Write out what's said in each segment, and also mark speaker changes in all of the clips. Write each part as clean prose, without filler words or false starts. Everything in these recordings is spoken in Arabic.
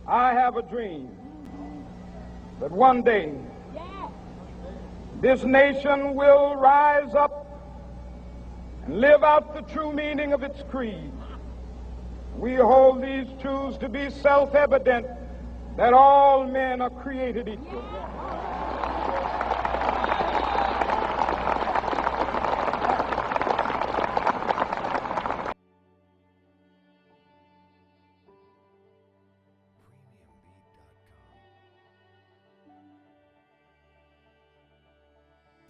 Speaker 1: I have a dream that one day this nation will rise up and live out the true meaning of its creed. We hold these truths to be self-evident, that all men are created equal.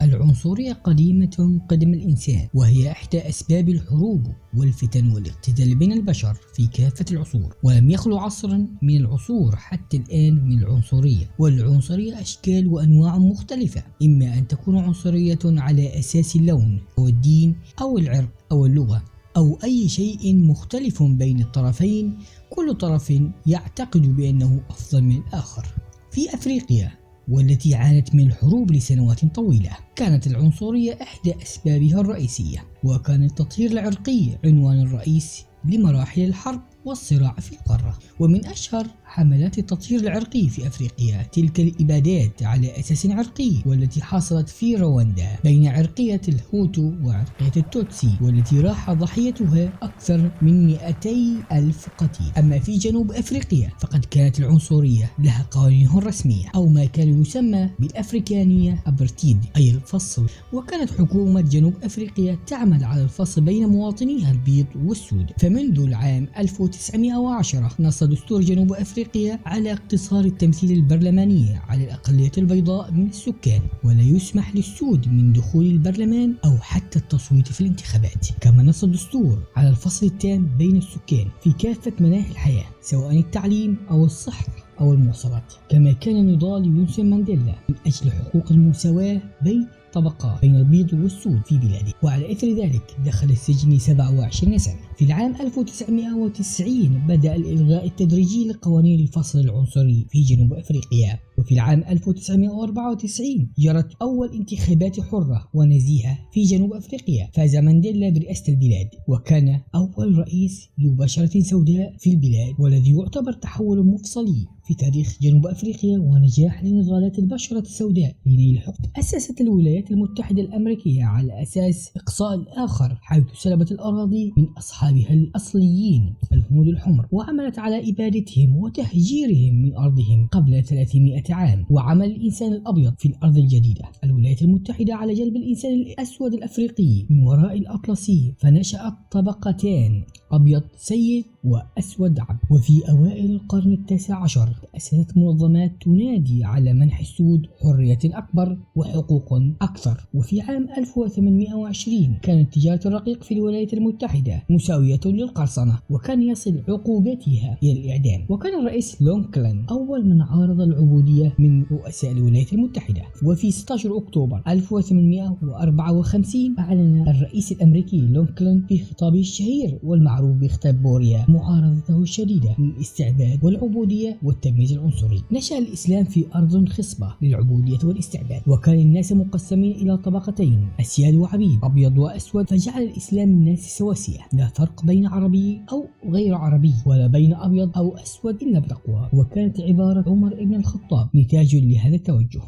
Speaker 2: العنصرية قديمة قدم الإنسان، وهي إحدى أسباب الحروب والفتن والاقتتال بين البشر في كافة العصور، ولم يخلو عصرا من العصور حتى الآن من العنصرية. والعنصرية أشكال وأنواع مختلفة، إما أن تكون عنصرية على أساس اللون أو الدين أو العرق أو اللغة أو أي شيء مختلف بين الطرفين، كل طرف يعتقد بأنه أفضل من الآخر. في أفريقيا والتي عانت من الحروب لسنوات طويلة، كانت العنصرية إحدى أسبابها الرئيسية، وكان التطهير العرقي عنوان الرئيس لمراحل الحرب والصراع في القارة. ومن أشهر حملات التطهير العرقي في أفريقيا تلك الإبادات على أساس عرقي، والتي حصلت في رواندا بين عرقية الهوتو وعرقية التوتسي، والتي راح ضحيتها أكثر من 200,000 قتيل. أما في جنوب أفريقيا فقد كانت العنصرية لها قوانينها الرسمية، أو ما كان يسمى بالأفريكانية أبرتيد، أي الفصل. وكانت حكومة جنوب أفريقيا تعمل على الفصل بين مواطنيها البيض والسود. فمنذ العام 1910 نص دستور جنوب أفريقيا على اقتصار التمثيل البرلماني على الأقلية البيضاء من السكان، ولا يسمح للسود من دخول البرلمان أو حتى التصويت في الانتخابات. كما نص الدستور على الفصل التام بين السكان في كافة مناحي الحياة، سواء التعليم أو الصحة أو المواصلات. كما كان نضال نيلسون مانديلا من أجل حقوق المساواة بين طبقات بين البيض والسود في بلاده، وعلى إثر ذلك دخل السجن 27 سنة. في العام 1990 بدأ الإلغاء التدريجي لقوانين الفصل العنصري في جنوب أفريقيا. وفي العام 1994 جرت أول انتخابات حرة ونزيهة في جنوب أفريقيا، فاز مانديلا برئاسة البلاد، وكان أول رئيس ذو بشرة سوداء في البلاد، والذي يعتبر تحول مفصلي في تاريخ جنوب أفريقيا ونجاح لنضالات البشرة السوداء لنيل الحكم. أسست الولايات المتحدة الأمريكية على أساس إقصاء الآخر، حيث سلبت الأراضي من أصحابها الأصليين الهنود الحمر، وعملت على إبادتهم وتهجيرهم من أرضهم قبل 300 عام، وعمل الإنسان الأبيض في الأرض الجديدة. الولايات المتحدة على جلب الإنسان الأسود الأفريقي من وراء الأطلسي، فنشأت طبقتان، أبيض سيد وأسود عبد. وفي أوائل القرن التاسع عشر تأسست منظمات تنادي على منح السود حرية أكبر وحقوق أكثر. وفي عام 1820 كانت تجارة الرقيق في الولايات المتحدة مساوية للقرصنة، وكان يصل عقوبتها إلى الإعدام. وكان الرئيس لونكلن أول من عارض العبودية من رؤساء الولايات المتحدة. وفي 16 أكتوبر 1854 أعلن الرئيس الأمريكي لونكلن في خطابه الشهير والمعروف بخطاب بوريا معارضته الشديدة للاستعباد والعبودية والتمييز العنصري. نشأ الإسلام في أرض خصبة للعبودية والاستعباد، وكان الناس مقسمين إلى طبقتين، أسياد وعبيد، أبيض وأسود. فجعل الإسلام الناس سواسية، لا فرق بين عربي أو غير عربي، ولا بين أبيض أو أسود إلا بتقوى. وكانت عبارة عمر بن الخطاب نتاج لهذا التوجه.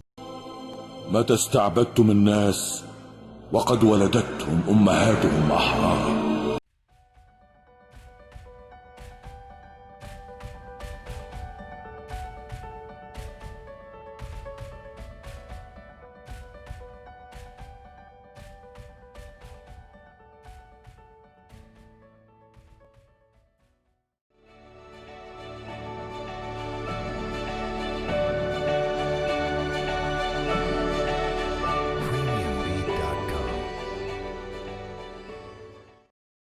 Speaker 3: متى استعبدتم الناس وقد ولدتهم أمهاتهم أحرارا؟